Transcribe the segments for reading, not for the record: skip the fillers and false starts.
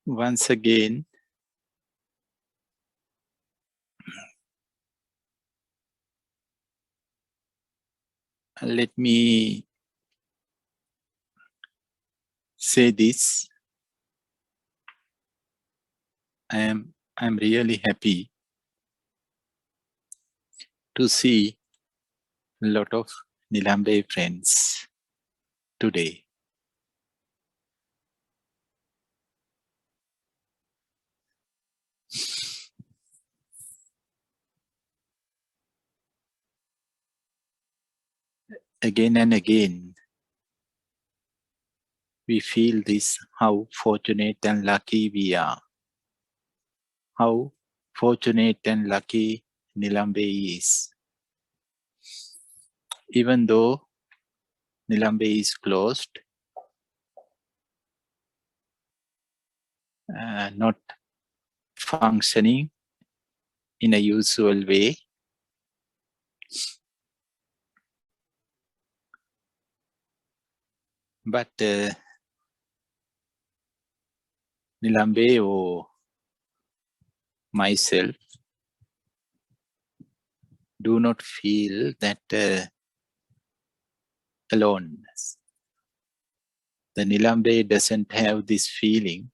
Once again, let me say this. I'm really happy to see a lot of Nilambe friends today. Again and again, we feel this, how fortunate and lucky we are. How fortunate and lucky Nilambe is. Even though Nilambe is closed, not functioning in a usual way, but Nilambe or myself do not feel that aloneness. The Nilambe doesn't have this feeling,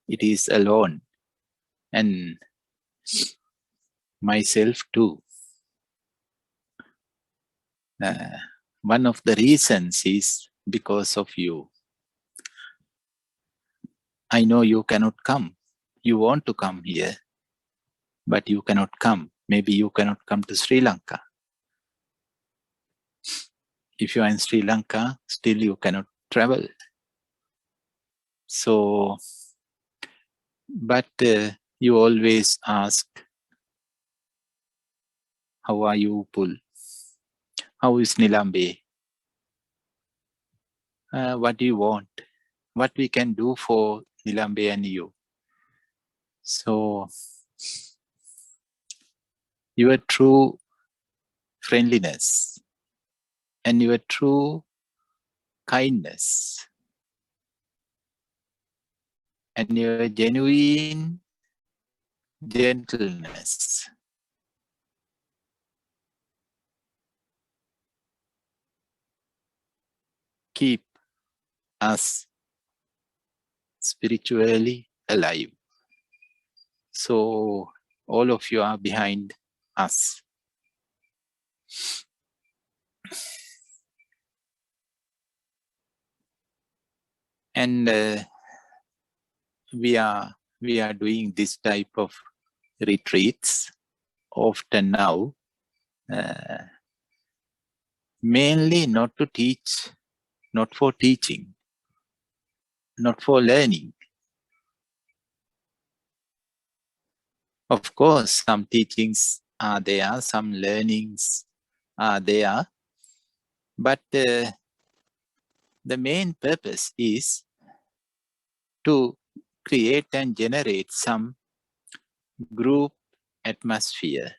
it is alone, and myself too. One of the reasons is because of you. I know you cannot come. You want to come here, but you cannot come. Maybe you cannot come to Sri Lanka. If you are in Sri Lanka, still you cannot travel. So, but you always ask, how are you, Pul? How is Nilambe? What do you want? What we can do for Nilambe and you? So, your true friendliness and your true kindness and your genuine gentleness keep us spiritually alive. So all of you are behind us. And we are doing this type of retreats often now, mainly not to teach, not for teaching, not for learning. Of course, some teachings are there, some learnings are there, but the main purpose is to create and generate some group atmosphere.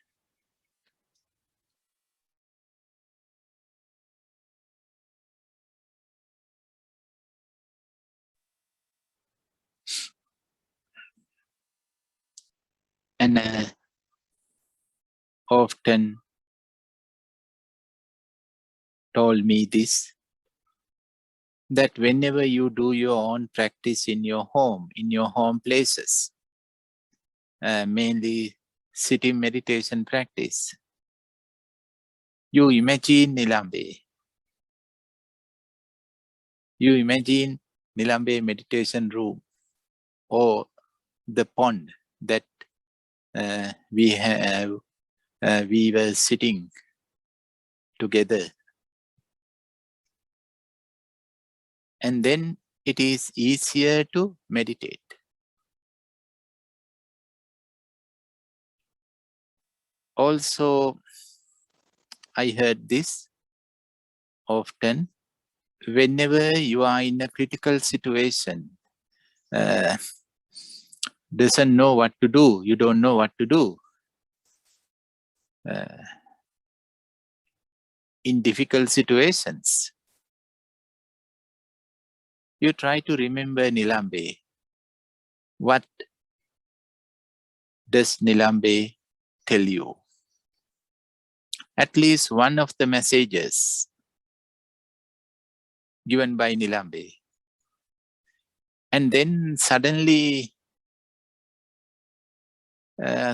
And often told me this, that whenever you do your own practice in your home places, mainly sitting meditation practice, you imagine Nilambe. You imagine Nilambe meditation room or the pond that we were sitting together. And then it is easier to meditate. Also, I heard this often, whenever you are in a critical situation, doesn't know what to do, you don't know what to do. In difficult situations, you try to remember Nilambe. What does Nilambe tell you? At least one of the messages given by Nilambe. And then suddenly,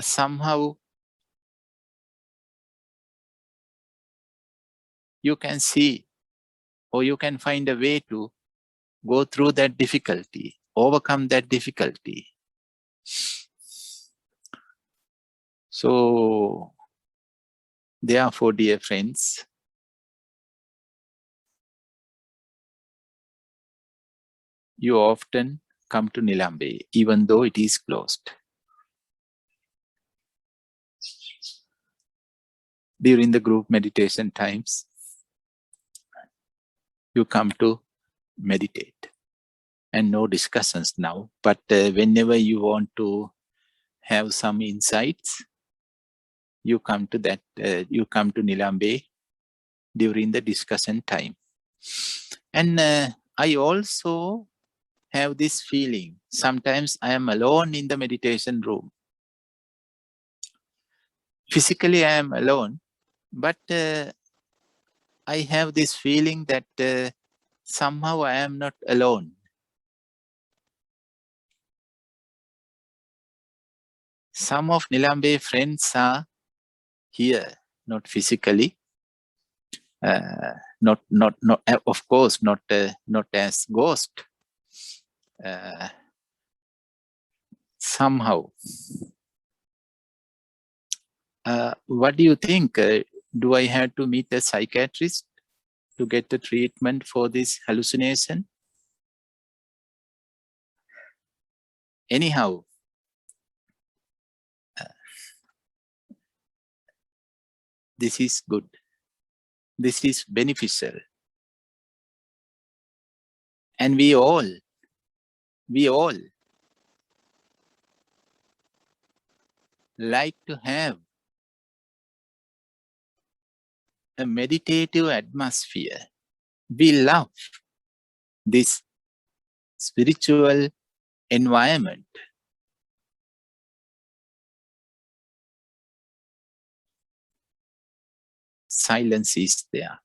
somehow, you can see or you can find a way to go through that difficulty, overcome that difficulty. So, therefore, dear friends, you often come to Nilambe, even though it is closed. During the group meditation times, you come to meditate. And no discussions now, but whenever you want to have some insights, you come to that, you come to Nilambe during the discussion time. And I also have this feeling, sometimes I am alone in the meditation room. Physically I am alone, but I have this feeling that somehow I am not alone. Some of Nilambe friends are here, not physically, not of course, not as ghost. Somehow, what do you think? Do I have to meet a psychiatrist to get the treatment for this hallucination? Anyhow, this is good. This is beneficial. And we all like to have a meditative atmosphere. We love this spiritual environment. Silence is there.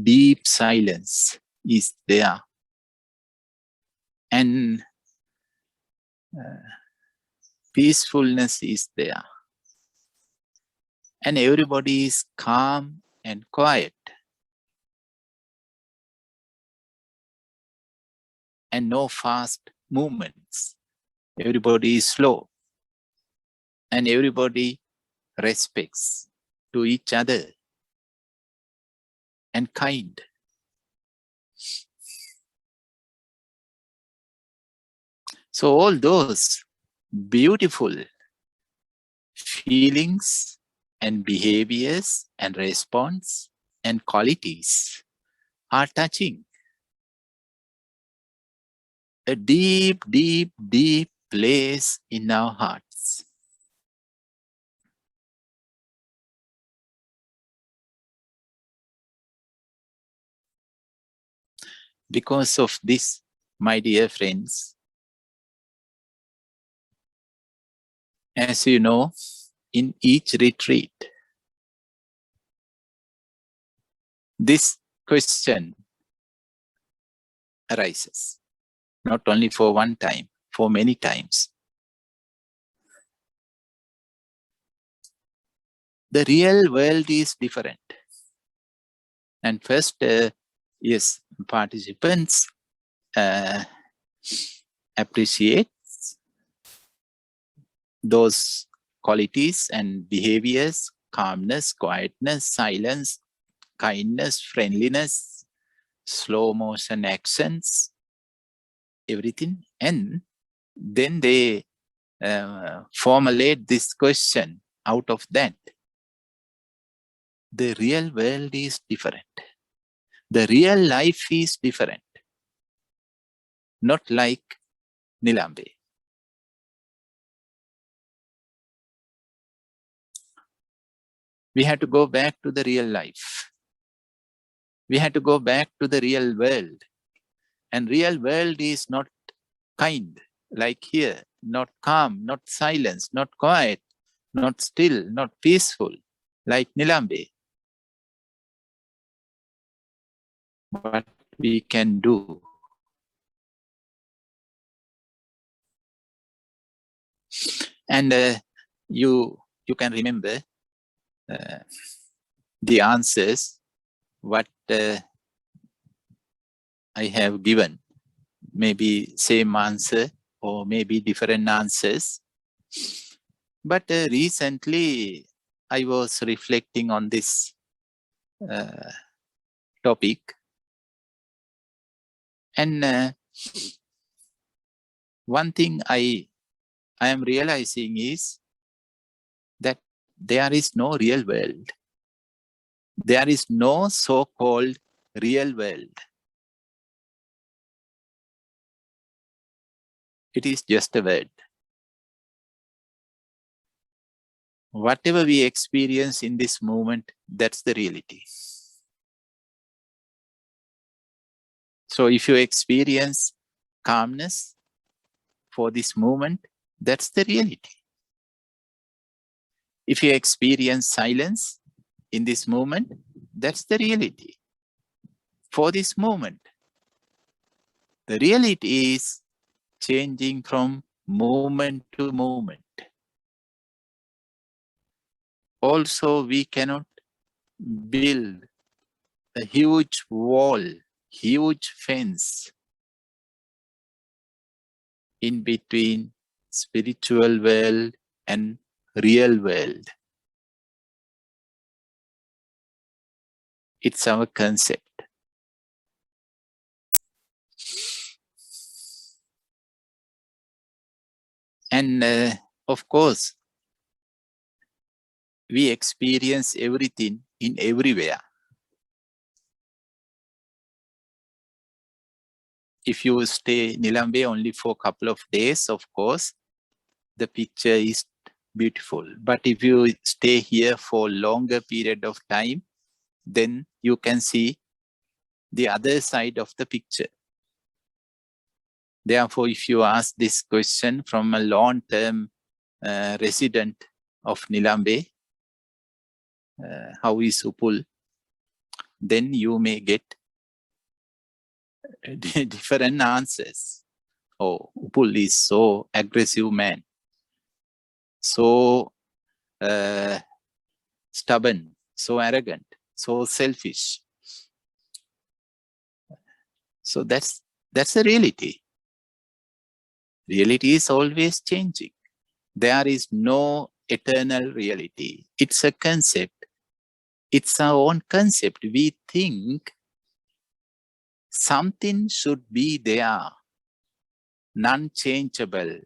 Deep silence is there. And peacefulness is there. And everybody is calm and quiet. And no fast movements. Everybody is slow. And everybody respects to each other and kind. So all those beautiful feelings and behaviors and response and qualities are touching a deep, deep, deep place in our hearts. Because of this, my dear friends, as you know, in each retreat, this question arises, not only for one time, for many times. The real world is different. And first, yes, participants appreciate those qualities and behaviors: calmness, quietness, silence, kindness, friendliness, slow motion actions, everything. And then they formulate this question out of that. The real world is different. The real life is different. Not like Nilambe. We have to go back to the real life. We have to go back to the real world. And real world is not kind like here. not calm, not silence, not quiet, not still, not peaceful, like Nilambe. What we can do? And you can remember the answers what I have given. Maybe same answer or maybe different answers. But recently I was reflecting on this topic, and one thing I am realizing is that there is no real world. There is no so-called real world. It is just a word. Whatever we experience in this moment, that's the reality. So if you experience calmness for this moment, that's the reality. If you experience silence in this moment, that's the reality. For this moment, the reality is changing from moment to moment. Also, we cannot build a huge wall, huge fence in between spiritual world and real world. It's our concept. And of course, we experience everything in everywhere. If you stay Nilambe only for a couple of days, of course, the picture is beautiful. But if you stay here for longer period of time, then you can see the other side of the picture. Therefore, if you ask this question from a long-term resident of Nilambe, how is Upul, then you may get different answers. Oh, Upul is so aggressive man, so stubborn, so arrogant, so selfish. So that's the reality. Reality is always changing. There is no eternal reality. It's a concept. It's our own concept. We think something should be there, non-changeable,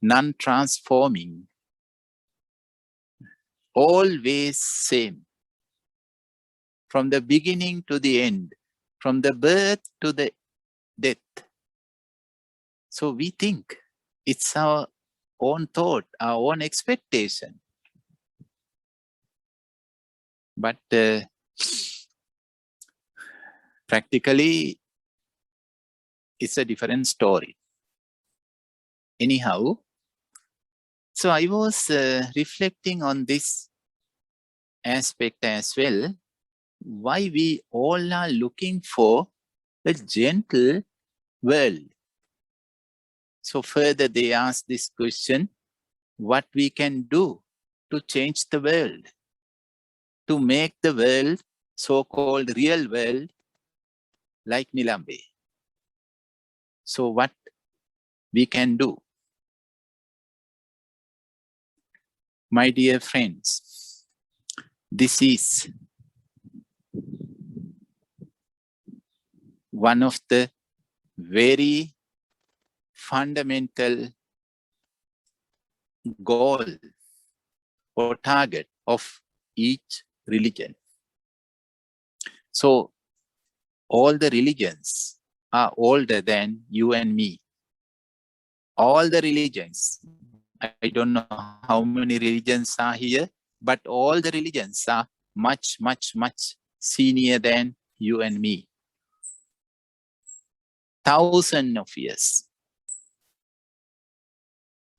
non-transforming, always same. From the beginning to the end, from the birth to the death. So we think it's our own thought, our own expectation. But practically, it's a different story. Anyhow, so I was reflecting on this aspect as well, why we all are looking for a gentle world. So further they ask this question, what we can do to change the world, to make the world, so-called real world, like Nilambe. So what we can do? My dear friends, this is one of the very fundamental goal or target of each religion. So all the religions are older than you and me. All the religions, I don't know how many religions are here, but all the religions are much, much, much senior than you and me. Thousands of years.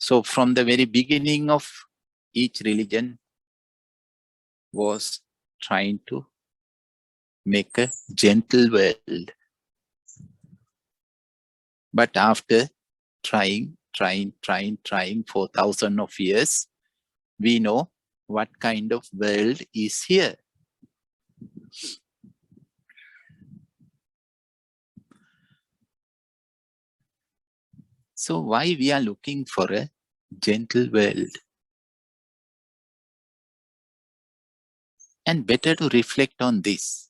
So from the very beginning of each religion was trying to make a gentle world. But after trying for thousands of years, we know what kind of world is here. So why we are looking for a gentle world? And better to reflect on this.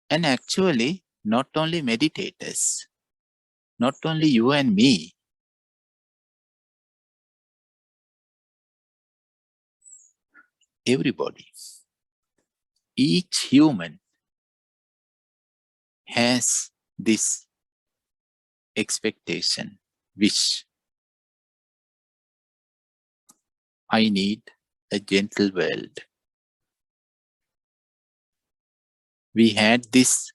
And actually, not only meditators, not only you and me, everybody, each human has this expectation, wish. I need a gentle world. We had this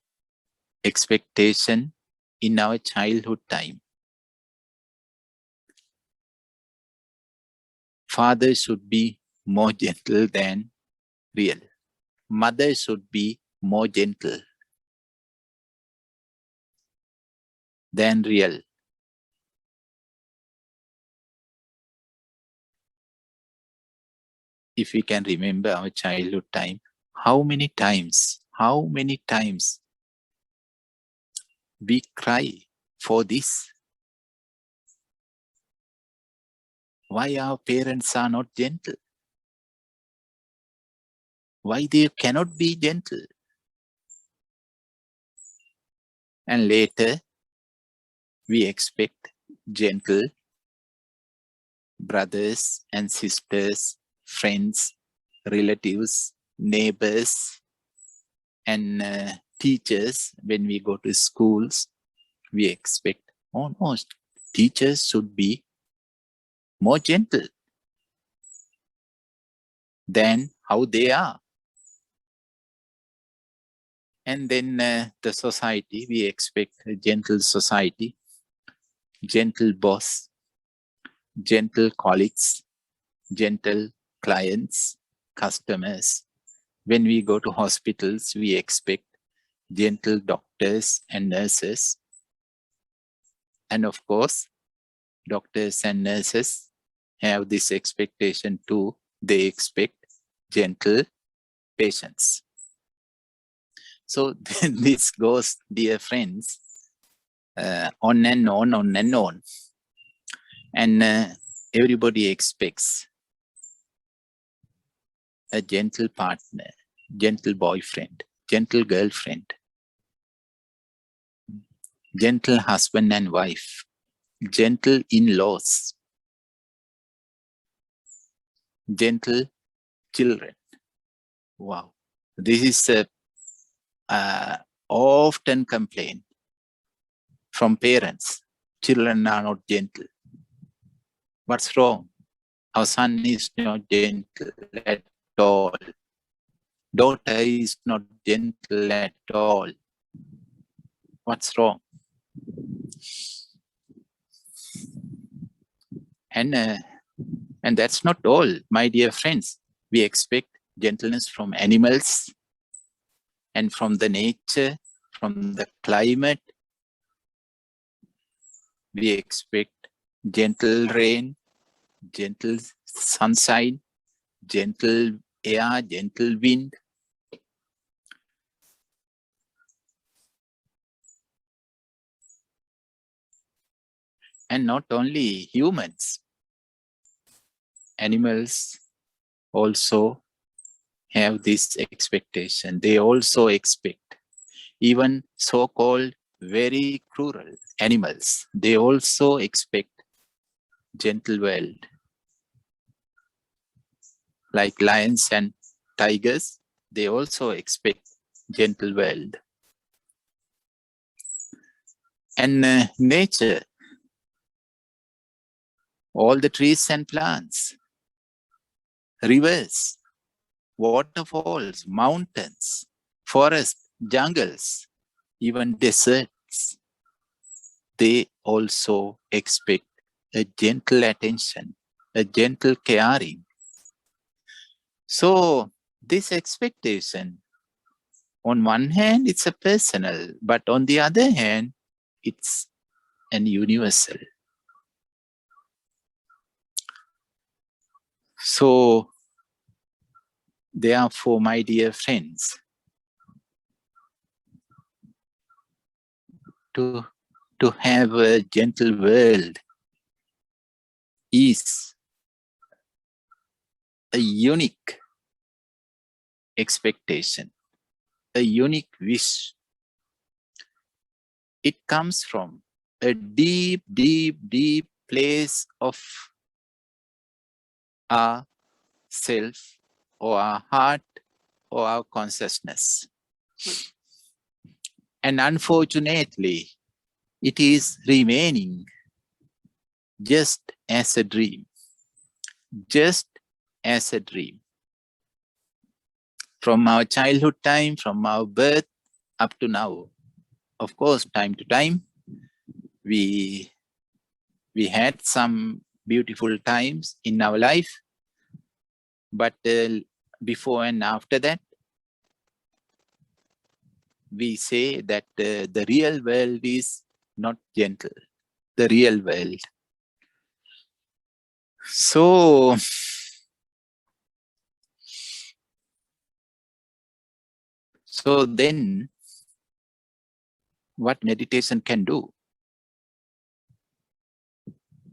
expectation in our childhood time. Father should be more gentle than real. Mother should be more gentle than real. If we can remember our childhood time, how many times we cry for this? Why our parents are not gentle? Why they cannot be gentle? And later, we expect gentle brothers and sisters, friends, relatives, neighbors, and teachers. When we go to schools, we expect, oh no, teachers should be more gentle than how they are. And then the society, we expect a gentle society, gentle boss, gentle colleagues, gentle clients, customers. When we go to hospitals, we expect gentle doctors and nurses. And of course, doctors and nurses have this expectation too. They expect gentle patients. So this goes, dear friends, on and on. And everybody expects a gentle partner, gentle boyfriend, gentle girlfriend, gentle husband and wife, gentle in-laws, gentle children. Wow. This is a often complaint from parents. Children are not gentle. What's wrong? Our son is not gentle at all. Daughter is not gentle at all. What's wrong? And that's not all, my dear friends. We expect gentleness from animals and from the nature, from the climate. We expect gentle rain, gentle sunshine, gentle air, gentle wind. And not only humans, animals also have this expectation. They also expect, even so-called very cruel animals, they also expect gentle world. Like lions and tigers, they also expect gentle world. And nature, all the trees and plants, rivers, waterfalls, mountains, forests, jungles, even deserts, they also expect a gentle attention, a gentle caring. So this expectation, on one hand, it's a personal, but on the other hand, it's an universal. So therefore, my dear friends, to have a gentle world is a unique expectation, a unique wish. It comes from a deep, deep, deep place of our self or our heart or our consciousness. And unfortunately, it is remaining just as a dream, just as a dream. From our childhood time, from our birth up to now. Of course, time to time, we had some beautiful times in our life, but before and after that, we say that the real world is not gentle, the real world. So then, what meditation can do?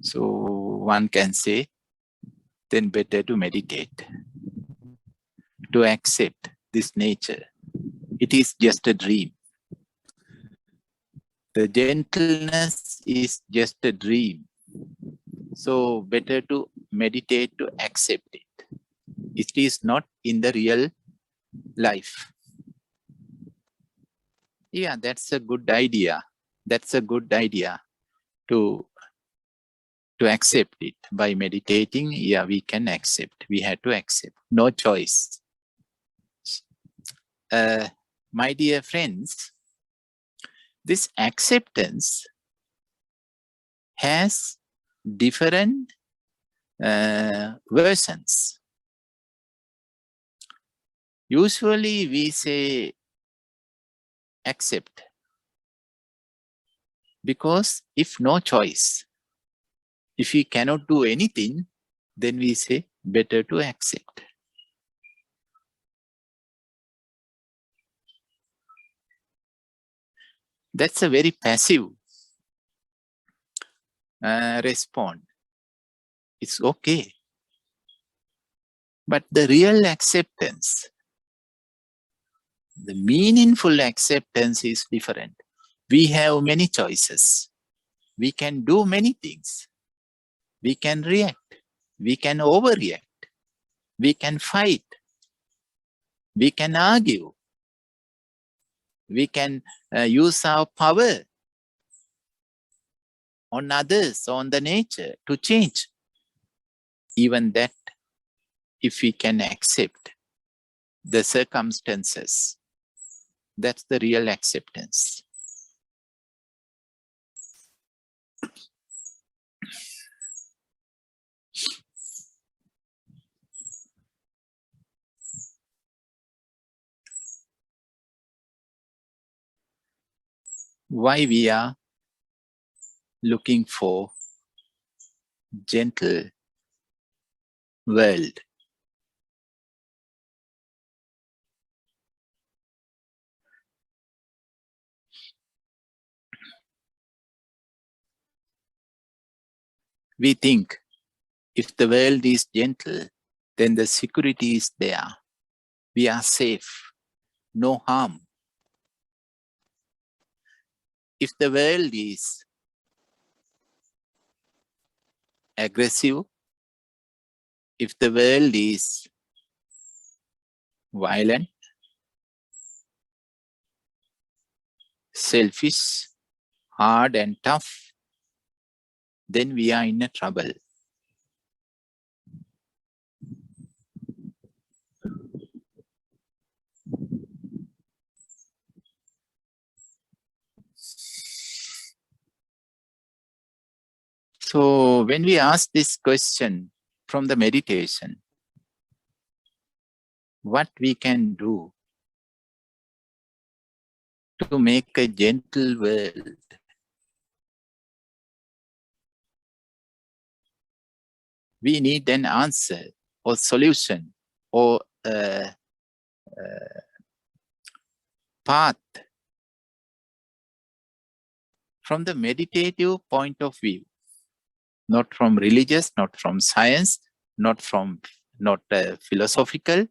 So one can say, then better to meditate, to accept this nature. It is just a dream. The gentleness is just a dream. So better to meditate to accept it. It is not in the real life. Yeah, that's a good idea. That's a good idea to accept it. By meditating, yeah, we can accept. We have to accept. No choice. My dear friends, this acceptance has different versions. Usually we say accept, because if no choice, if we cannot do anything, then we say better to accept. That's a very passive response. It's okay. But the real acceptance, the meaningful acceptance is different. We have many choices. We can do many things. We can react. We can overreact. We can fight. We can argue. We can use our power on others, on the nature to change. Even that, if we can accept the circumstances, that's the real acceptance. Why we are looking for gentle world? We think if the world is gentle, then the security is there. We are safe, no harm. If the world is aggressive, if the world is violent, selfish, hard and tough, then we are in a trouble. So when we ask this question from the meditation, what we can do to make a gentle world, we need an answer or solution or path from the meditative point of view, not from religious, not from science, not philosophical,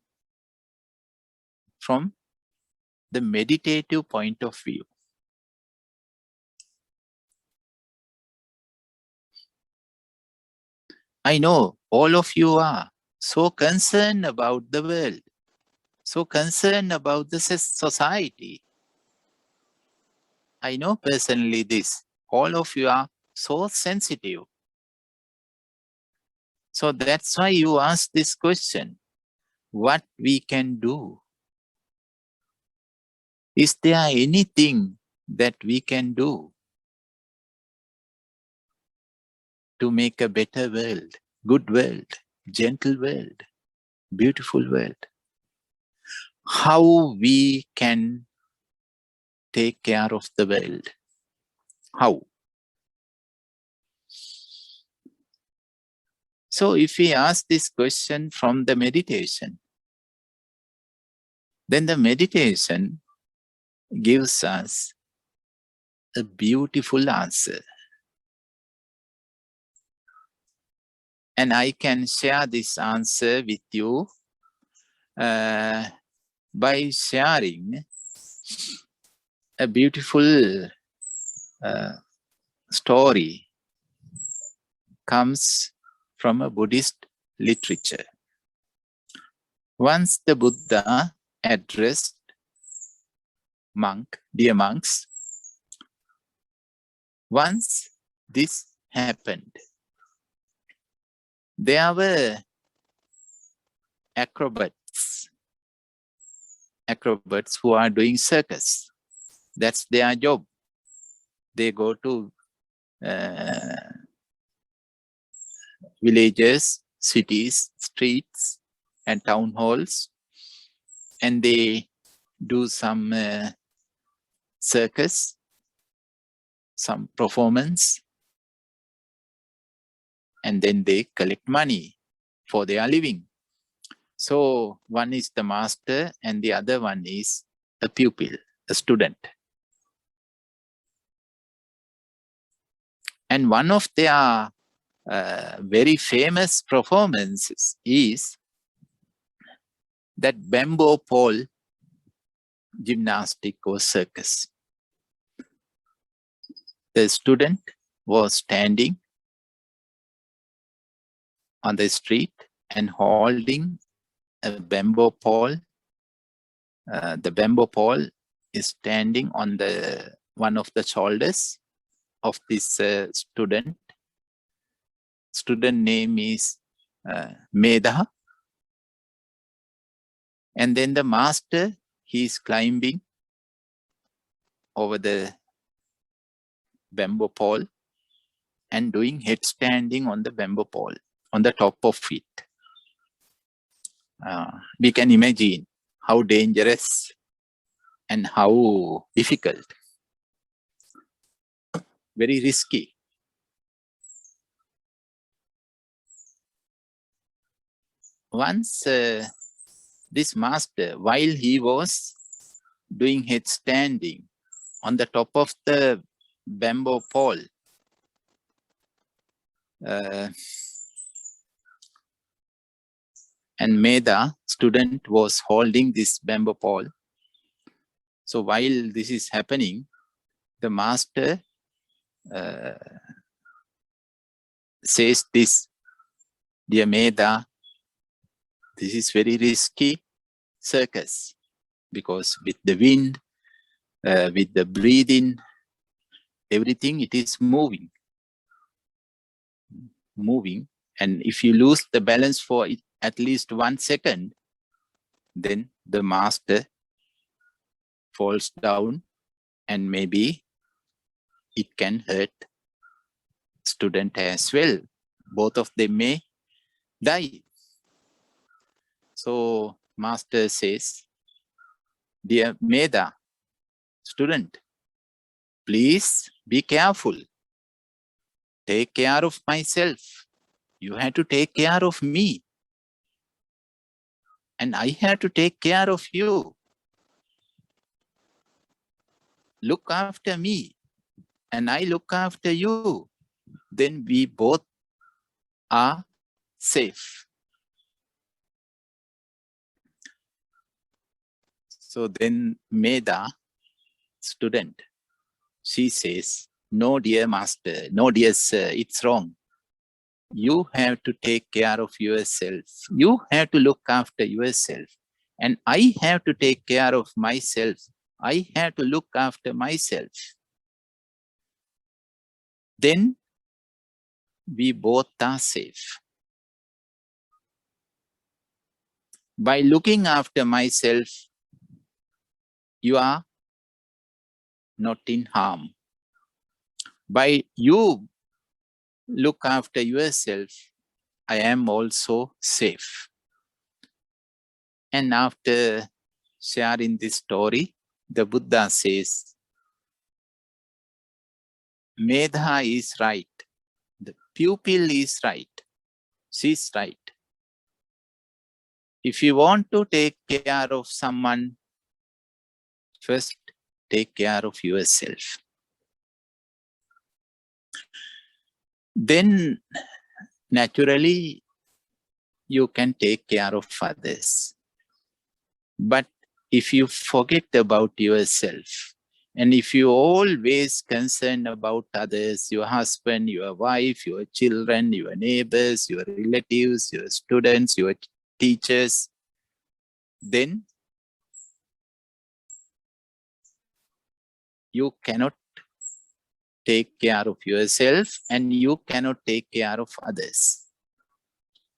from the meditative point of view. I know all of you are so concerned about the world, so concerned about the society. I know personally this. All of you are so sensitive. So that's why you ask this question, what we can do? Is there anything that we can do to make a better world, good world, gentle world, beautiful world? How we can take care of the world? How? So if we ask this question from the meditation, then the meditation gives us a beautiful answer. And I can share this answer with you by sharing a beautiful story comes from a Buddhist literature. Once the Buddha addressed dear monks, once this happened, there were acrobats who are doing circus. That's their job. They go to villages, cities, streets, and town halls, and they do some circus, some performance, and then they collect money for their living. So one is the master and the other one is a pupil, a student. And one of their very famous performances is that bamboo pole gymnastic or circus. The student was standing on the street and holding a bamboo pole. The bamboo pole is standing on one of the shoulders of this student. Student name is Medha. And then the master, he is climbing over the bamboo pole and doing headstanding on the bamboo pole, on the top of it. We can imagine how dangerous and how difficult, very risky. Once this master, while he was doing headstanding on the top of the bamboo pole, and Medha, student, was holding this bamboo pole. So while this is happening, the master says this, dear Medha, this is very risky circus, because with the wind, with the breathing, everything, it is moving. And if you lose the balance for at least 1 second, then the master falls down and maybe it can hurt student as well. Both of them may die. So master says, dear Meda, student, please be careful. Take care of myself. You have to take care of me. And I have to take care of you. Look after me. And I look after you. Then we both are safe. So then Meda, student, she says, no, dear master, no, dear sir, it's wrong. You have to take care of yourself. You have to look after yourself. And I have to take care of myself. I have to look after myself. Then we both are safe. By looking after myself, you are not in harm. By you look after yourself, I am also safe. And after sharing this story, the Buddha says, Medha is right. The pupil is right. She's right. If you want to take care of someone, first take care of yourself. Then naturally you can take care of others. But if you forget about yourself, and if you always concerned about others, your husband, your wife, your children, your neighbors, your relatives, your students, your teachers, then you cannot take care of yourself and you cannot take care of others.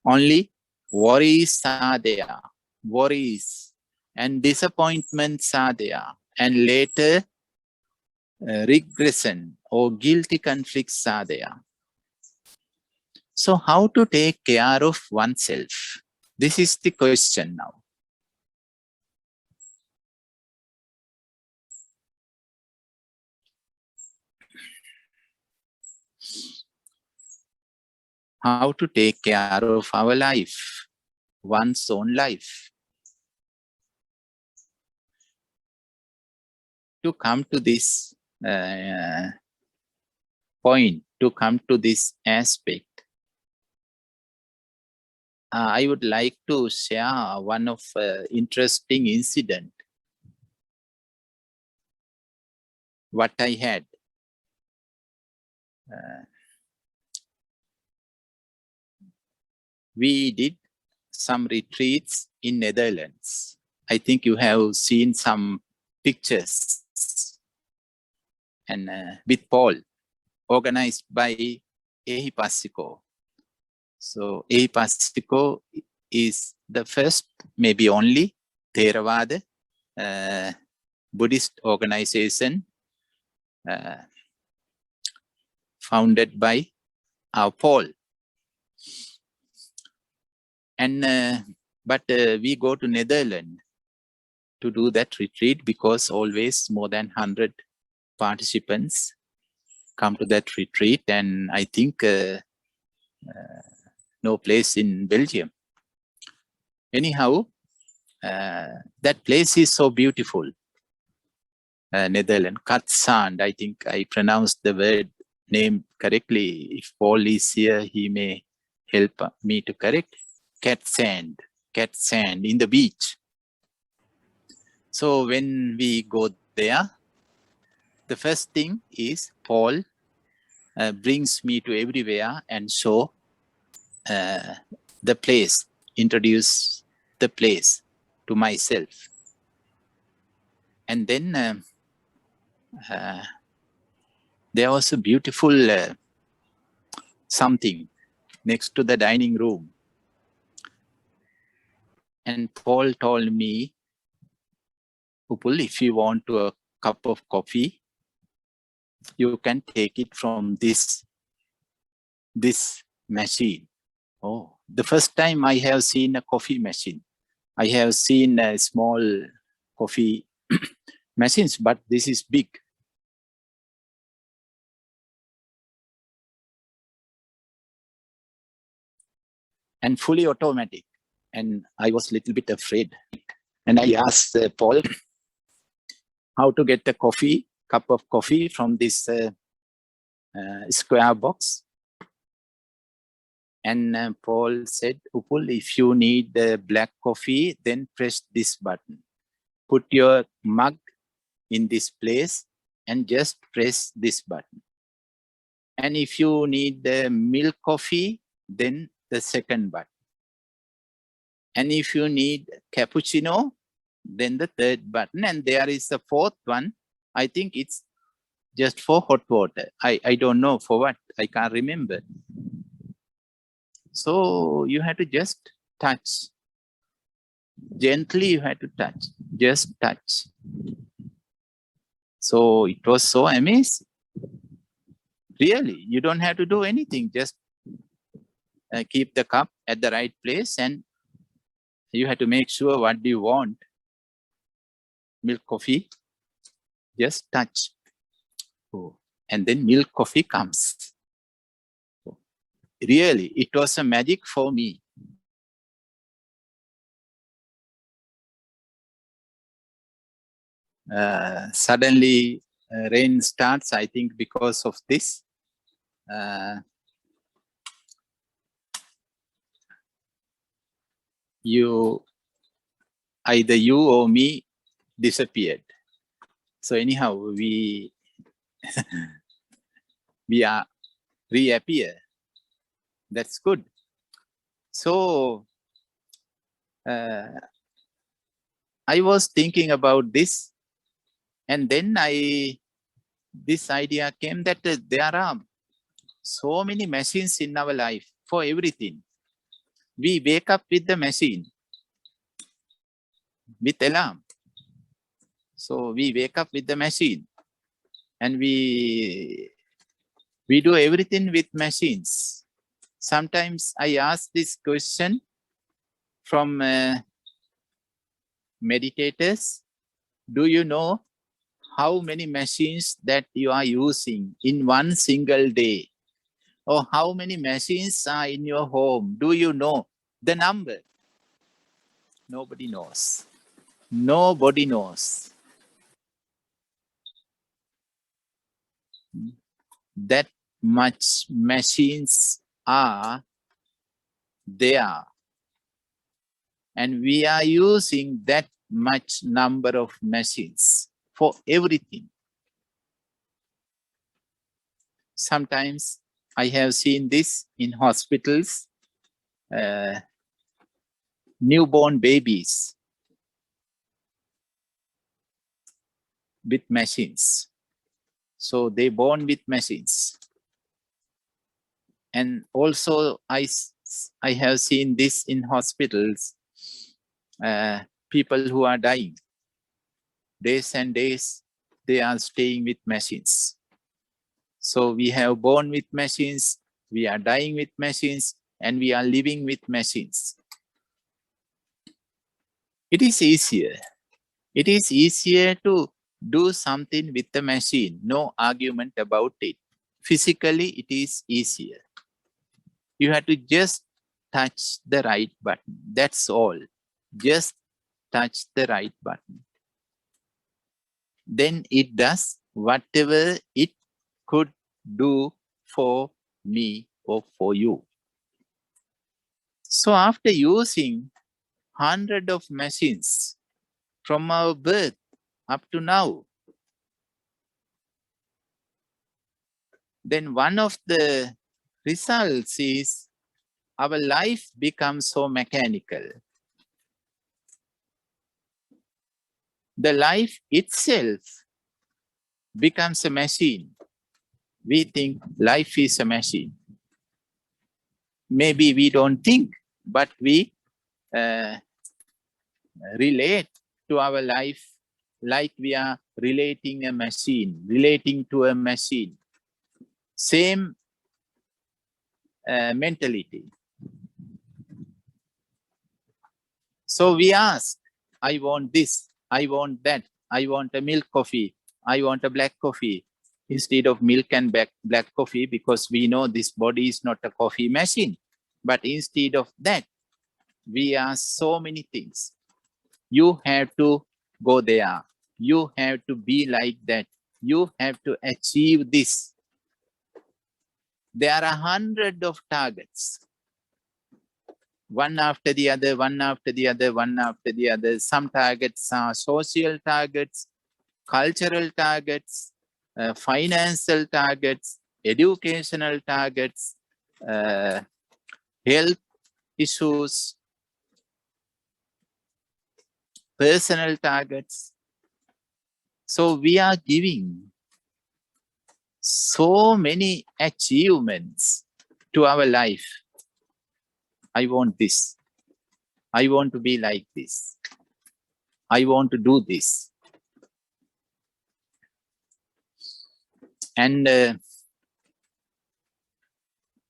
Only worries are there, worries and disappointments are there, and later regression or guilty conflicts are there. So how to take care of oneself? This is the question now. How to take care of our life, one's own life. To come to this point, to come to this aspect, I would like to share one of interesting incident what I had. We did some retreats in Netherlands. I think you have seen some pictures, and with Paul, organized by Ehipassiko. So Ehipassiko is the first, maybe only, Theravada Buddhist organization founded by our Paul. And but we go to Netherlands to do that retreat because always more than 100 participants come to that retreat, and I think no place in Belgium. Anyhow, that place is so beautiful. Netherlands, Katzand, I think I pronounced the word name correctly. If Paul is here, he may help me to correct. Katzand in the beach. So when we go there, the first thing is Paul brings me to everywhere and show the place, introduce the place to myself. And then there was a beautiful something next to the dining room. And Paul told me, Upul, if you want a cup of coffee, you can take it from this this machine. Oh, the first time I have seen a coffee machine. I have seen a small coffee machines, but this is big. And fully automatic. And I was a little bit afraid. And I asked Paul how to get a cup of coffee from this square box. And Paul said, Upul, if you need black coffee, then press this button. Put your mug in this place and just press this button. And if you need the milk coffee, then the second button. And if you need cappuccino, then the third button. And there is a fourth one. I think it's just for hot water. I don't know for what. I can't remember. So you have to just touch. Gently you have to touch. Just touch. So it was so amazing. Really, you don't have to do anything. Just keep the cup at the right place, and you have to make sure what do you want. Milk coffee, just touch. Oh, and then milk coffee comes. Oh, really, it was a magic for me. Suddenly rain starts, I think because of this. Either you or me disappeared. So anyhow, we are reappear. That's good. So I was thinking about this, and then this idea came that there are so many machines in our life for everything. We wake up with the machine, with alarm. So we wake up with the machine, and we do everything with machines. Sometimes I ask this question from meditators. Do you know how many machines that you are using in one single day? Or how many machines are in your home? Do you know the number? Nobody knows. Nobody knows. That much machines are there. And we are using that much number of machines for everything. Sometimes I have seen this in hospitals, newborn babies with machines. So they born with machines. And also I have seen this in hospitals, people who are dying. Days and days, they are staying with machines. So we have born with machines, we are dying with machines, and we are living with machines. It is easier. It is easier to do something with the machine. No argument about it. Physically, it is easier. You have to just touch the right button. That's all. Just touch the right button. Then it does whatever it could do for me or for you. So after using hundreds of machines from our birth up to now, then one of the results is our life becomes so mechanical. The life itself becomes a machine. We think life is a machine. Maybe we don't think, but we relate to our life like we are relating to a machine. Same mentality. So we ask, I want this, I want that, I want a milk coffee, I want a black coffee, instead of milk and black coffee, because we know this body is not a coffee machine. But instead of that, we ask so many things. You have to go there. You have to be like that. You have to achieve this. There are 100 of targets. One after the other, one after the other, one after the other. Some targets are social targets, cultural targets, financial targets, educational targets, health issues, personal targets. So we are giving so many achievements to our life. I want this. I want to be like this. I want to do this. And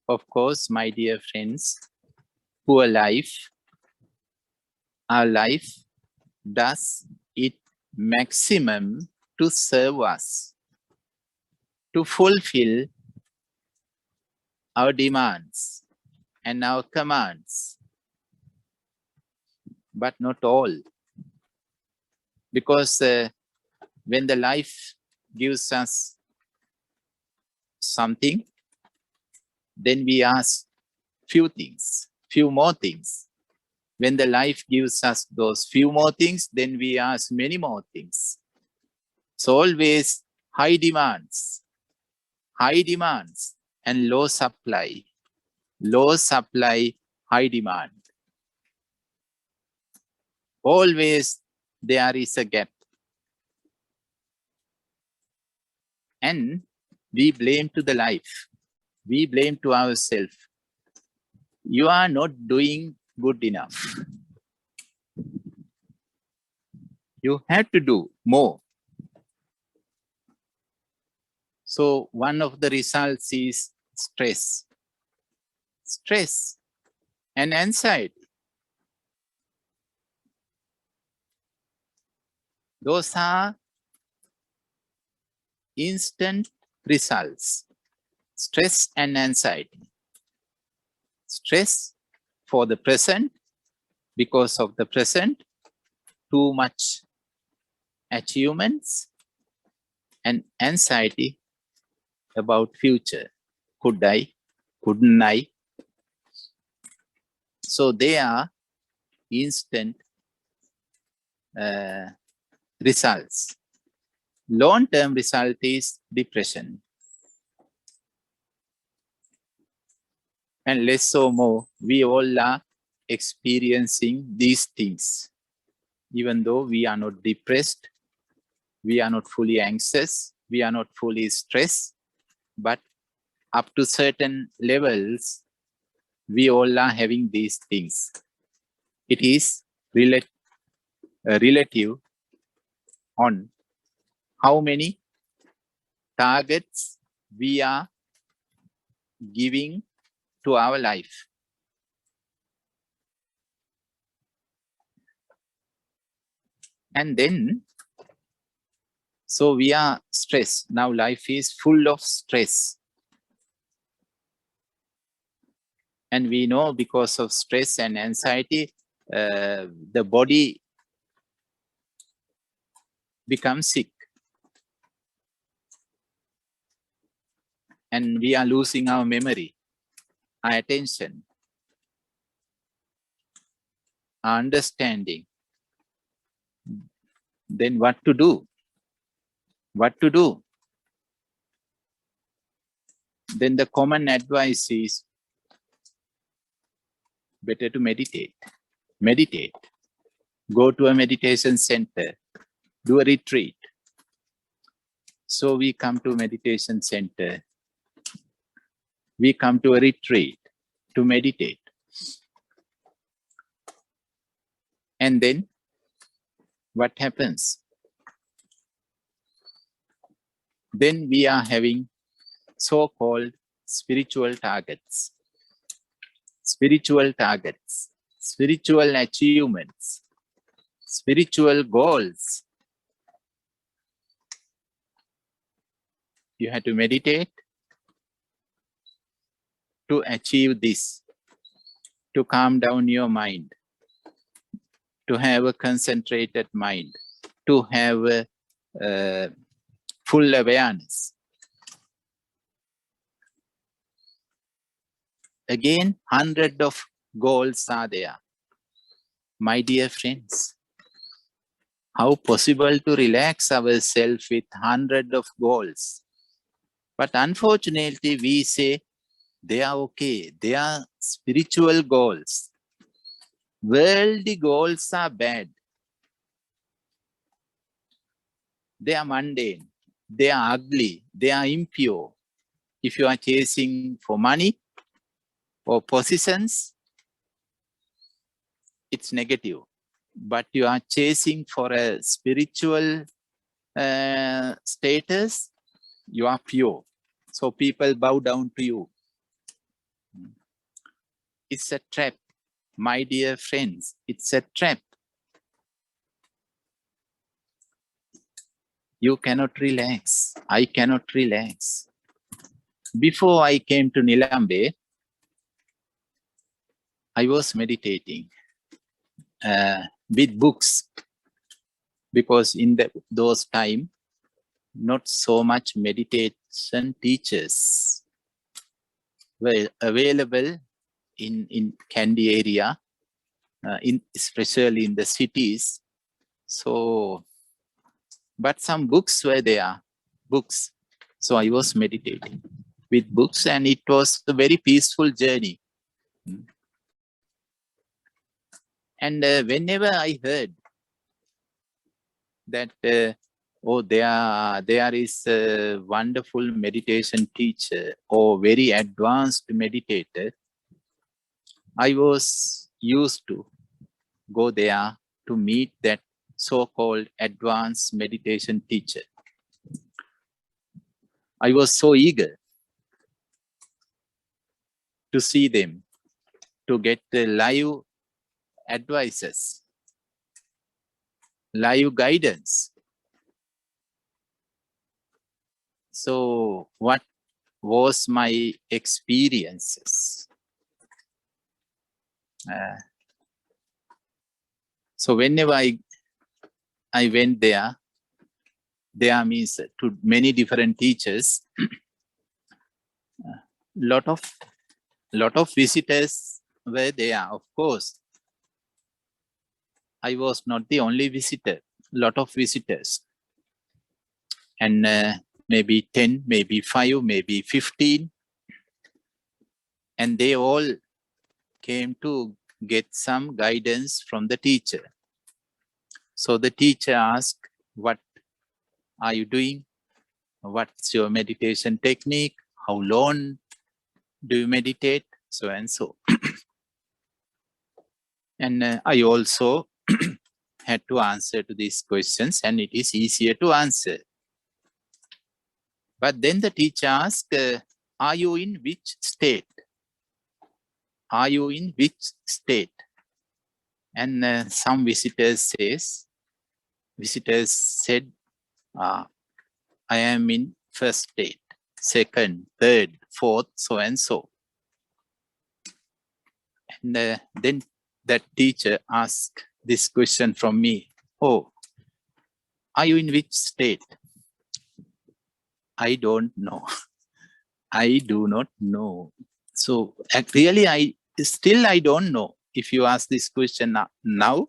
of course, my dear friends, our life does its maximum to serve us, to fulfill our demands and our commands, but not all. Because when the life gives us something, then we ask few more things. When the life gives us those few more things, then we ask many more things. So always high demands and low supply, high demand. Always there is a gap. And we blame to the life. We blame to ourselves. You are not doing good enough. You have to do more. So one of the results is stress and anxiety. Those are instant results. Stress and anxiety. Stress for the present, because of the present, too much achievements, and anxiety about future. Could I? Couldn't I? So they are instant results. Long-term result is depression. And less or more, we all are experiencing these things. Even though we are not depressed, we are not fully anxious, we are not fully stressed, but up to certain levels, we all are having these things. It is relative on how many targets we are giving to our life. And then, so we are stressed. Now life is full of stress. And we know because of stress and anxiety, the body becomes sick. And we are losing our memory, our attention, our understanding. Then what to do? What to do? Then the common advice is better to meditate. Meditate. Go to a meditation center. Do a retreat. So we come to a meditation center. We come to a retreat to meditate. And then what happens? Then we are having so-called spiritual targets. spiritual targets, spiritual achievements, spiritual goals. You have to meditate to achieve this, to calm down your mind, to have a concentrated mind, to have a full awareness. Again, hundreds of goals are there. My dear friends, how possible to relax ourselves with hundreds of goals? But unfortunately, we say they are okay. They are spiritual goals. Worldly goals are bad. They are mundane. They are ugly. They are impure. If you are chasing for money or positions, it's negative. But you are chasing for a spiritual status, you are pure. So people bow down to you. It's a trap. My dear friends, it's a trap. You cannot relax. I cannot relax. Before I came to Nilambe, I was meditating with books, because in those times, not so much meditation teachers were available in Kandy area, especially in the cities. So, but some books were there, books. So I was meditating with books, and it was a very peaceful journey. And whenever I heard that, oh, there is a wonderful meditation teacher or very advanced meditator, I was used to go there to meet that so-called advanced meditation teacher. I was so eager to see them, to get the live advices, live guidance. So what was my experiences? So whenever I went there means to many different teachers, lot of visitors were there. Of course, I was not the only visitor. Lot of visitors, and maybe 10, maybe 5, maybe 15, and they all came to get some guidance from the teacher. So the teacher asked, what are you doing? What's your meditation technique? How long do you meditate? So and so. And I also had to answer to these questions, and it is easier to answer. But then the teacher asked, are you in which state? Are you in which state? And some visitors said, I am in first state, second, third, fourth, so and so. And then that teacher asked this question from me, oh, are you in which state? I don't know. I do not know. So really, I don't know. If you ask this question now,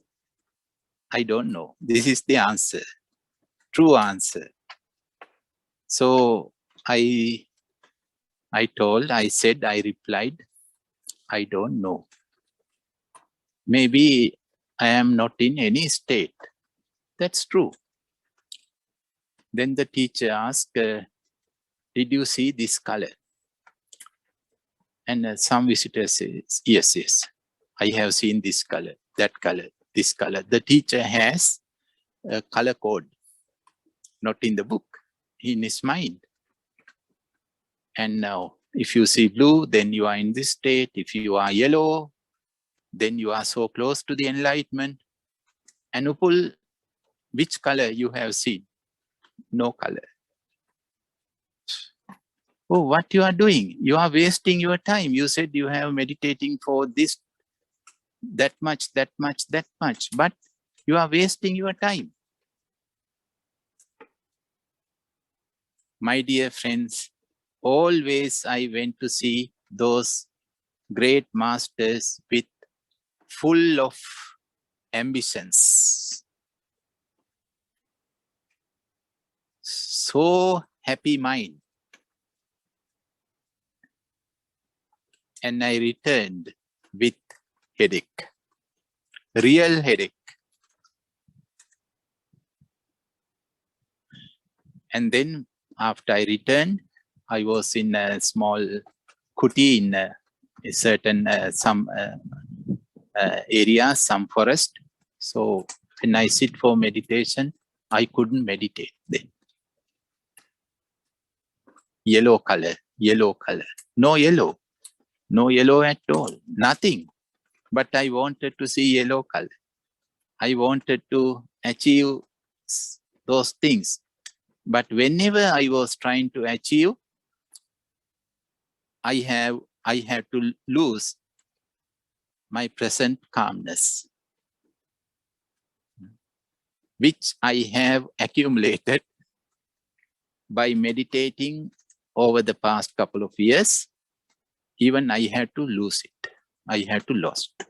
I don't know. This is the answer, true answer. So I replied, I don't know. Maybe I am not in any state. That's true. Then the teacher asked, did you see this color? And some visitors says, yes, I have seen this color, that color, this color. The teacher has a color code, not in the book, in his mind. And now If you see blue, then you are in this state. If you are yellow, then you are so close to the enlightenment. And Upul, which color you have seen? No color. Oh, what you are doing? You are wasting your time. You said you have meditating for this, that much, that much, that much, but you are wasting your time. My dear friends, always I went to see those great masters with full of ambitions. So happy mind. And I returned with headache, real headache. And then after I returned, I was in a small kuti in a certain some area, some forest. So when I sit for meditation, I couldn't meditate then. Yellow color, no yellow at all, nothing. But I wanted to see yellow color. I wanted to achieve those things. But whenever I was trying to achieve, I had to lose my present calmness, which I have accumulated by meditating over the past couple of years. Even I had to lose it. I had to lose it.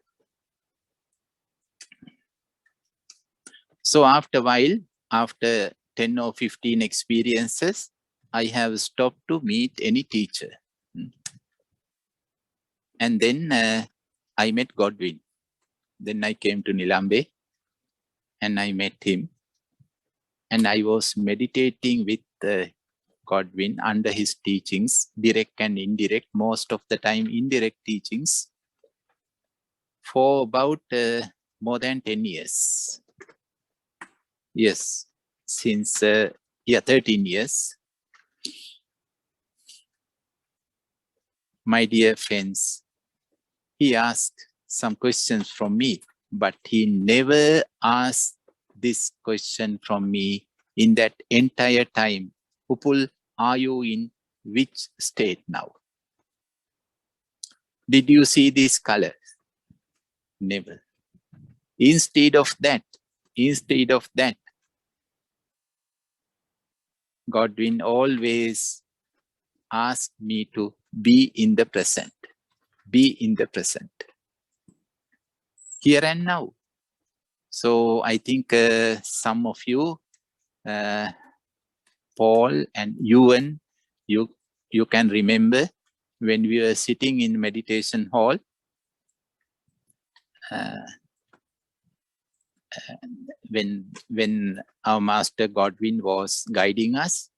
So after a while, after 10 or 15 experiences, I have stopped to meet any teacher. And then I met Godwin. Then I came to Nilambe and I met him. And I was meditating with Godwin under his teachings, direct and indirect, most of the time indirect teachings, for about more than 10 years. Yes, since 13 years. My dear friends, he asked some questions from me, but he never asked this question from me in that entire time. Upul, are you in which state now? Did you see this color? Never. Instead of that, Godwin always asked me to be in the present. Be in the present. Here and now. So I think some of you, Paul and Ewan, you can remember when we were sitting in meditation hall, when our master Godwin was guiding us.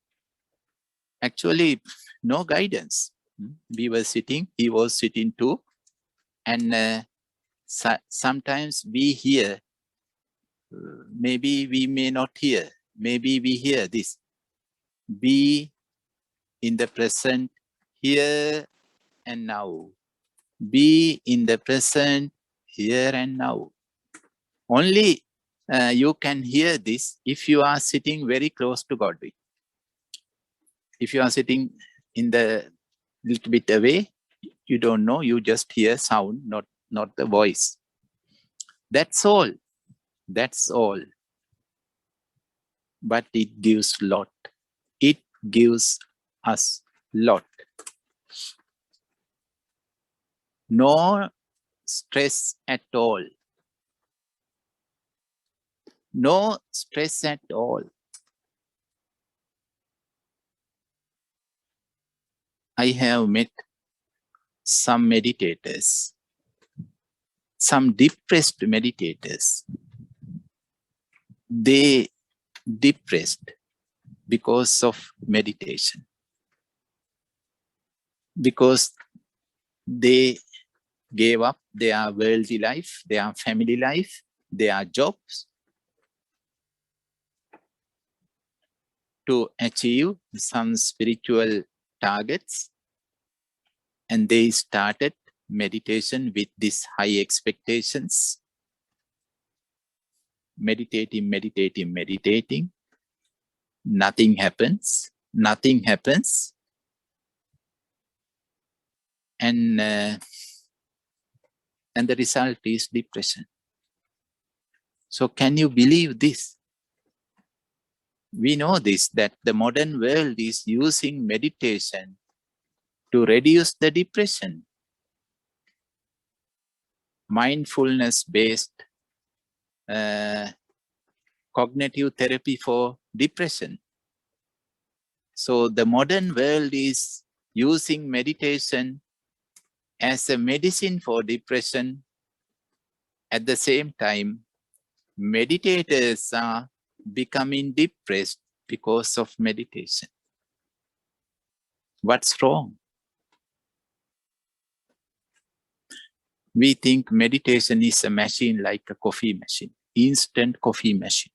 Actually, no guidance. We were sitting, he was sitting too. And sometimes we hear, maybe we may not hear, maybe we hear this. Be in the present, here and now. Be in the present, here and now. Only you can hear this if you are sitting very close to Godwin. If you are sitting in the little bit away, you don't know, you just hear sound, not the voice. That's all. That's all. But it gives lot. It gives us lot. No stress at all. No stress at all. I have met some meditators, some depressed meditators. They depressed because of meditation. Because they gave up their worldly life, their family life, their jobs to achieve some spiritual targets. And they started meditation with these high expectations. Meditating. Nothing happens. And the result is depression. So can you believe this? We know this, that the modern world is using meditation to reduce the depression. Mindfulness-based cognitive therapy for depression. So the modern world is using meditation as a medicine for depression. At the same time, meditators are becoming depressed because of meditation. What's wrong? We think meditation is a machine like a coffee machine, instant coffee machine.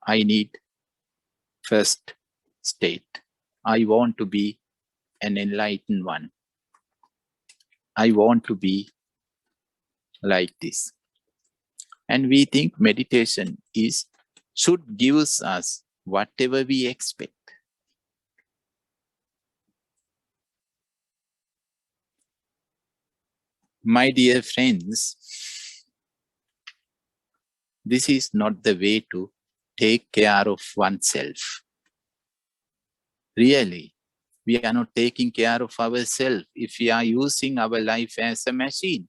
I need first state. I want to be an enlightened one. I want to be like this. And we think meditation should give us whatever we expect. My dear friends, this is not the way to take care of oneself. Really, we are not taking care of ourselves if we are using our life as a machine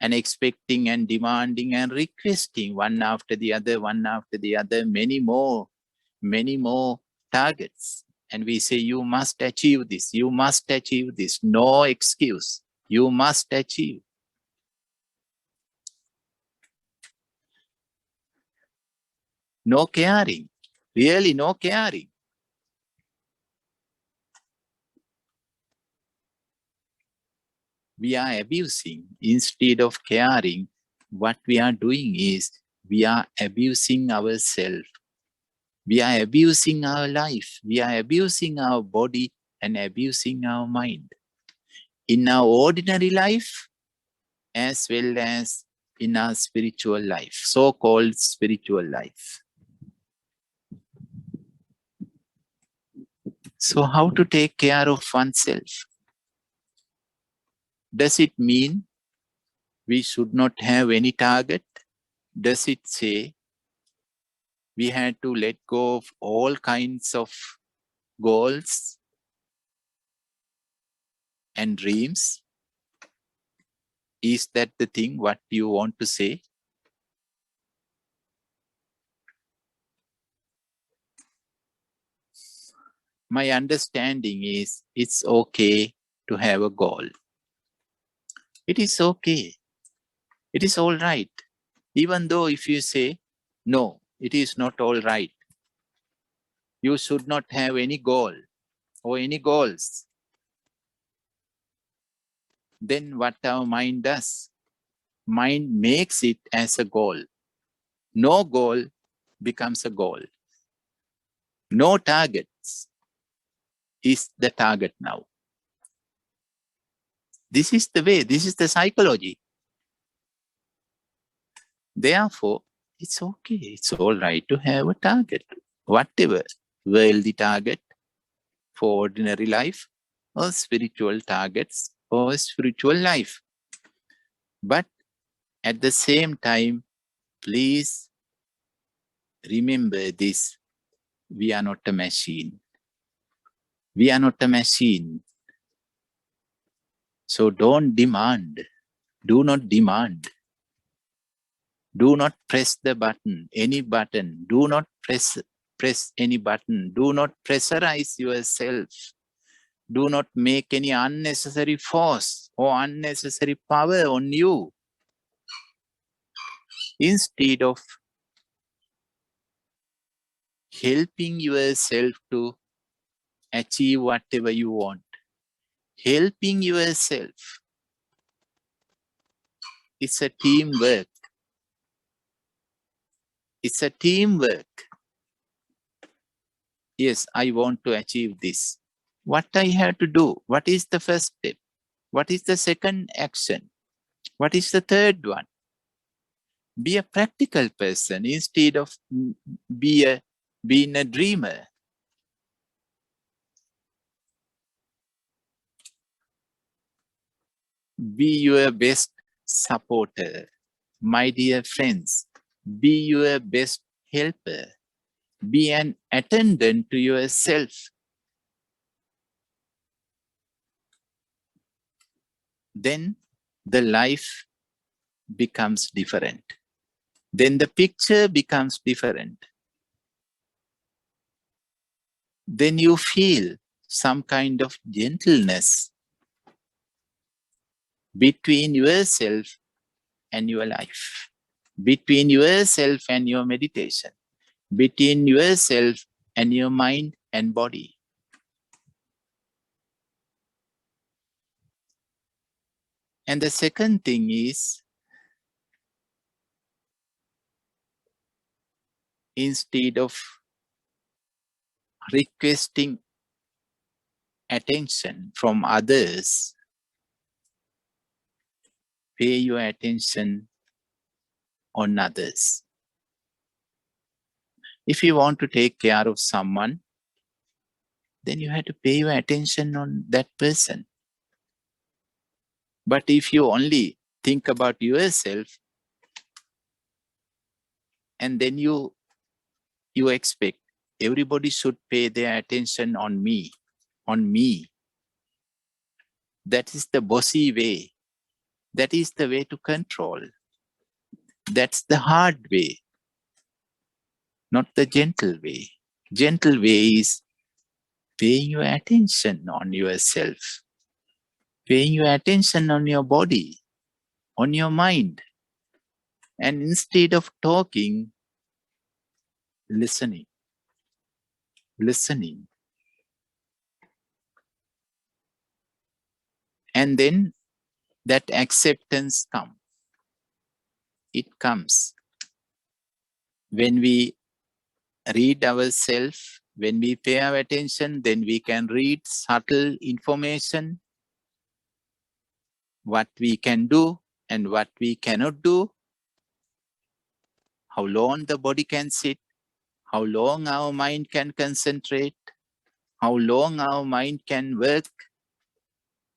and expecting and demanding and requesting one after the other, many more targets. And we say, you must achieve this, no excuse, you must achieve. No caring, really no caring. We are abusing. Instead of caring, what we are doing is we are abusing ourselves. We are abusing our life. We are abusing our body and abusing our mind. In our ordinary life, as well as in our spiritual life, so-called spiritual life. So how to take care of oneself? Does it mean we should not have any target? Does it say we had to let go of all kinds of goals and dreams? Is that the thing what you want to say? My understanding is it's okay to have a goal. It is okay. It is all right. Even though if you say, no, it is not all right. You should not have any goal or any goals. Then what our mind does? Mind makes it as a goal. No goal becomes a goal. No targets is the target now. This is the way, this is the psychology. Therefore, it's okay, it's all right to have a target, whatever, worldly target for ordinary life or spiritual targets for spiritual life. But at the same time, please remember this, we are not a machine. We are not a machine. So don't demand, do not demand. Do not press the button, any button. Do not press any button. Do not pressurize yourself. Do not make any unnecessary force or unnecessary power on you. Instead of helping yourself to achieve whatever you want, helping yourself, it's a teamwork. It's a teamwork. Yes, I want to achieve this. What I have to do? What is the first step? What is the second action? What is the third one? Be a practical person instead of being a dreamer. Be your best supporter. My dear friends, be your best helper. Be an attendant to yourself. Then the life becomes different. Then the picture becomes different. Then you feel some kind of gentleness between yourself and your life, between yourself and your meditation, between yourself and your mind and body. And the second thing is, instead of requesting attention from others, pay your attention on others. If you want to take care of someone, then you have to pay your attention on that person. But if you only think about yourself, and then you expect everybody should pay their attention on me, that is the bossy way. That is the way to control. That's the hard way, not the gentle way. Gentle way is paying your attention on yourself, paying your attention on your body, on your mind. And instead of talking, listening. And then that acceptance comes. It comes when we read ourselves, when we pay our attention, then we can read subtle information, what we can do and what we cannot do, how long the body can sit, how long our mind can concentrate, how long our mind can work,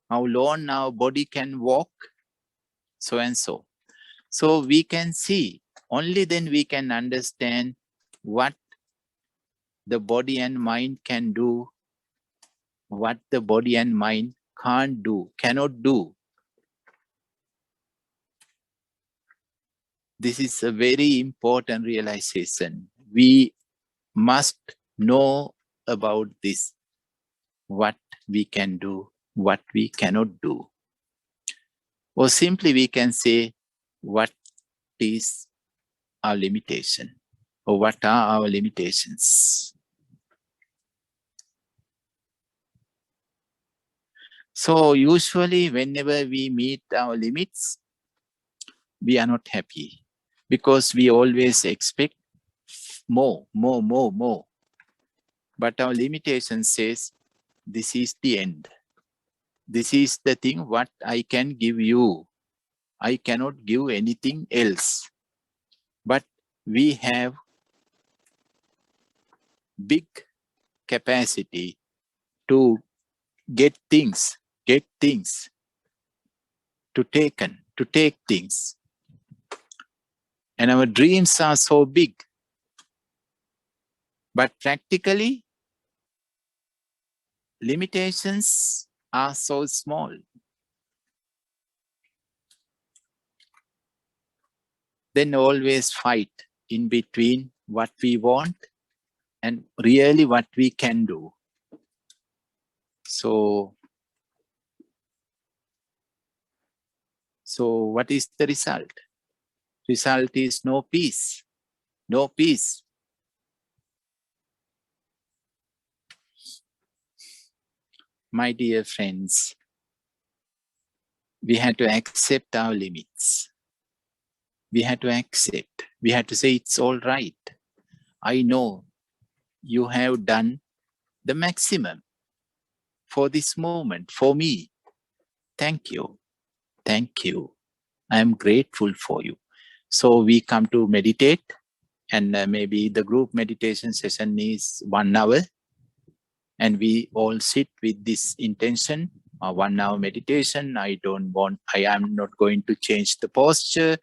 how long our body can walk, so and so. So we can see, only then we can understand what the body and mind can do, what the body and mind can't do, cannot do. This is a very important realization. We must know about this, what we can do, what we cannot do. Or simply we can say, what is our limitation, or what are our limitations? So usually whenever we meet our limits, we are not happy because we always expect more. But our limitation says, this is the end. This is the thing what I can give you. I cannot give anything else. But we have big capacity to get things, to take things. And our dreams are so big. But practically, limitations are so small. Then always fight in between what we want and really what we can do. So what is the result? Result is no peace. No peace. My dear friends, we had to accept our limits. We had to accept. We had to say, it's all right. I know you have done the maximum. for this moment, for me. Thank you. Thank you. I am grateful for you. So we come to meditate, and maybe the group meditation session is 1 hour. And we all sit with this intention, 1 hour meditation. I am not going to change the posture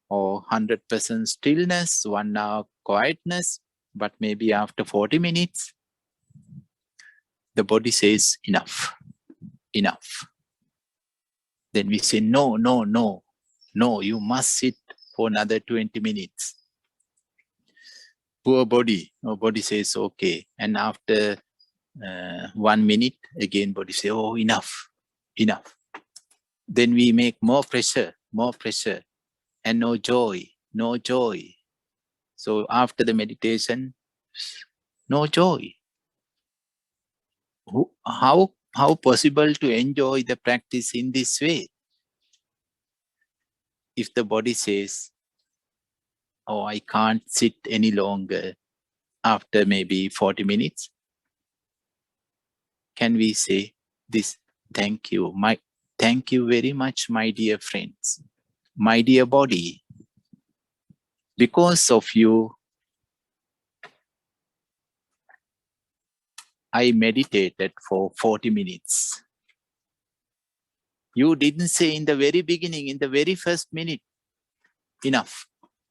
or 100% stillness, 1 hour quietness. But maybe after 40 minutes, the body says, enough, enough. Then we say, no, no, no, no, you must sit for another 20 minutes. Poor body. Our body says, okay. And after 1 minute, again, body say, oh, enough, enough. Then we make more pressure, and no joy, no joy. So after the meditation, no joy. How possible to enjoy the practice in this way? If the body says, oh, I can't sit any longer after maybe 40 minutes, can we say this? Thank you. Thank you very much, my dear friends, my dear body. Because of you, I meditated for 40 minutes. You didn't say in the very beginning, in the very first minute, enough.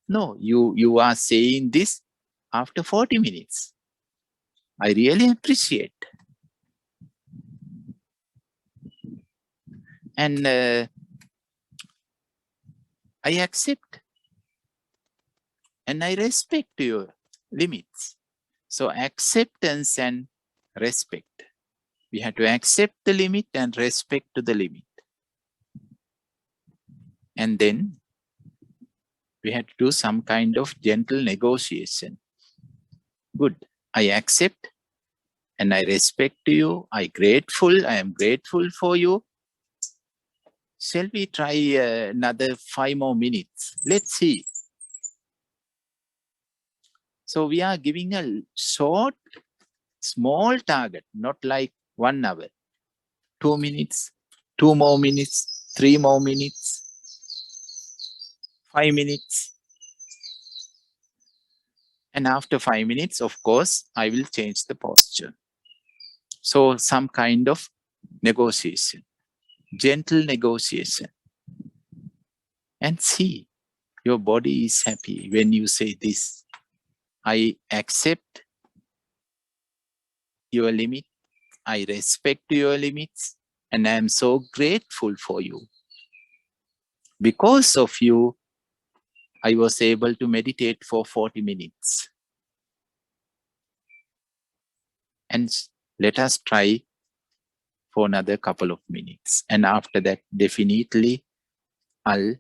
No, you are saying this after 40 minutes. I really appreciate. And I accept. And I respect your limits. So acceptance and respect. We have to accept the limit and respect to the limit. And then we have to do some kind of gentle negotiation. Good. I accept and I respect you. I am grateful for you. Shall we try another 5 more minutes? Let's see. So we are giving a short, small target, not like 1 hour. 2 minutes, 2 more minutes, 3 more minutes, 5 minutes. And after 5 minutes, of course, I will change the posture. So some kind of negotiation, gentle negotiation. And see, your body is happy when you say this. I accept your limit. I respect your limits. And I am so grateful for you. Because of you, I was able to meditate for 40 minutes. And let us try for another couple of minutes. And after that, definitely, I'll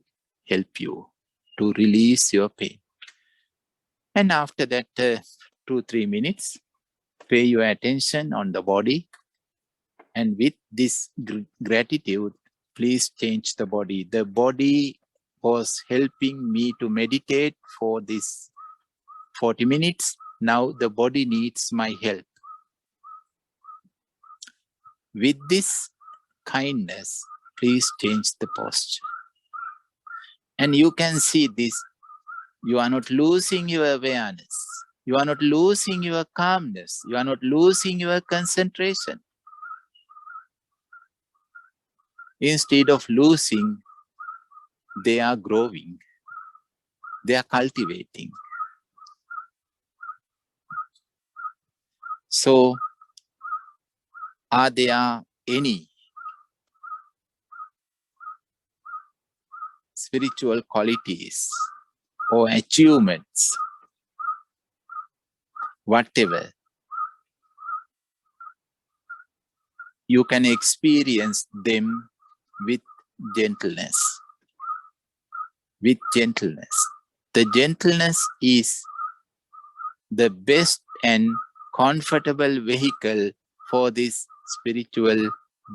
help you to release your pain. And after that 2-3 minutes, pay your attention on the body. And with this gratitude, please change the body. The body was helping me to meditate for this 40 minutes. Now the body needs my help. With this kindness, please change the posture. And you can see this. You are not losing your awareness. You are not losing your calmness. You are not losing your concentration. Instead of losing, they are growing. They are cultivating. So, are there any spiritual qualities or achievements, whatever, you can experience them with gentleness. With gentleness. The gentleness is the best and comfortable vehicle for this spiritual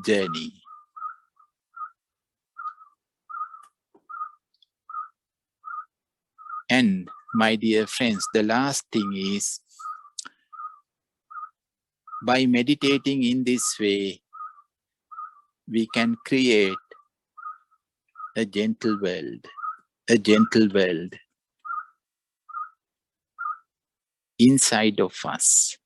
journey. And my dear friends, the last thing is, by meditating in this way, we can create a gentle world inside of us,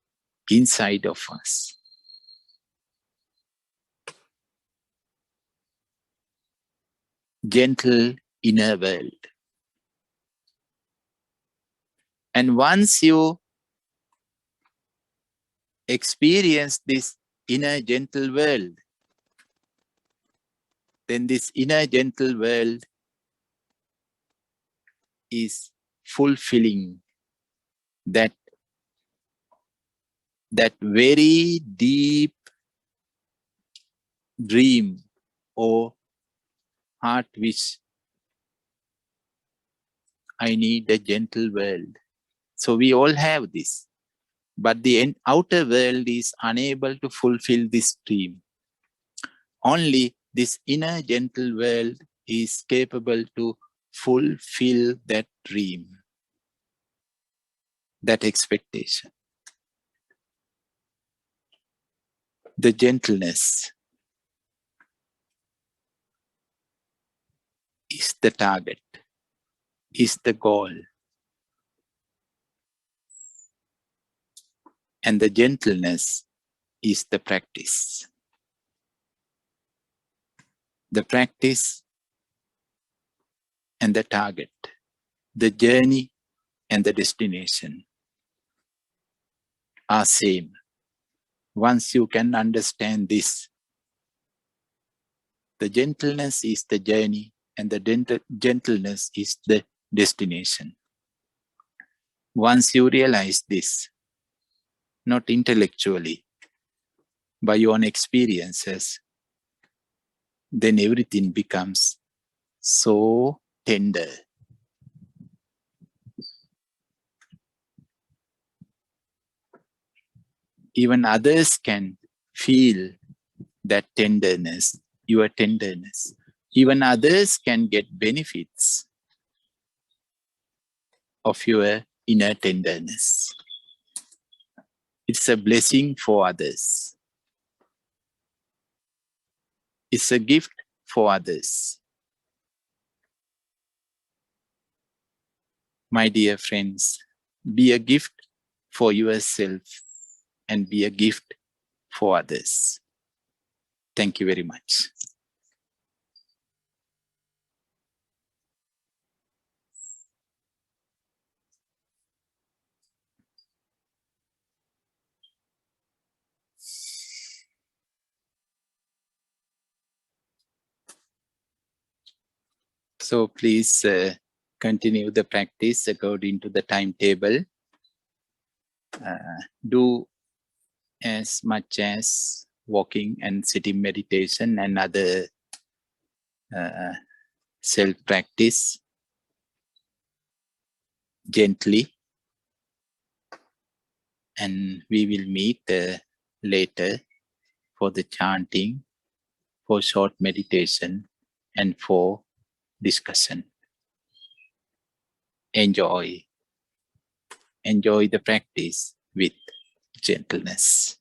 gentle inner world. And once you experience this inner gentle world, then this inner gentle world is fulfilling that very deep dream or heart wish. I need a gentle world. So we all have this, but the outer world is unable to fulfill this dream. Only this inner gentle world is capable to fulfill that dream, that expectation. The gentleness is the target, is the goal. And the gentleness is the practice. The practice and the target, the journey and the destination are same. Once you can understand this, the gentleness is the journey and the gentleness is the destination. Once you realize this, not intellectually, by your own experiences, then everything becomes so tender. Even others can feel that tenderness, your tenderness. Even others can get benefits of your inner tenderness. It's a blessing for others. It's a gift for others. My dear friends, be a gift for yourself and be a gift for others. Thank you very much. So please continue the practice according to the timetable. Do as much as walking and sitting meditation and other self-practice gently. And we will meet later for the chanting, for short meditation, and for discussion. Enjoy the practice with gentleness.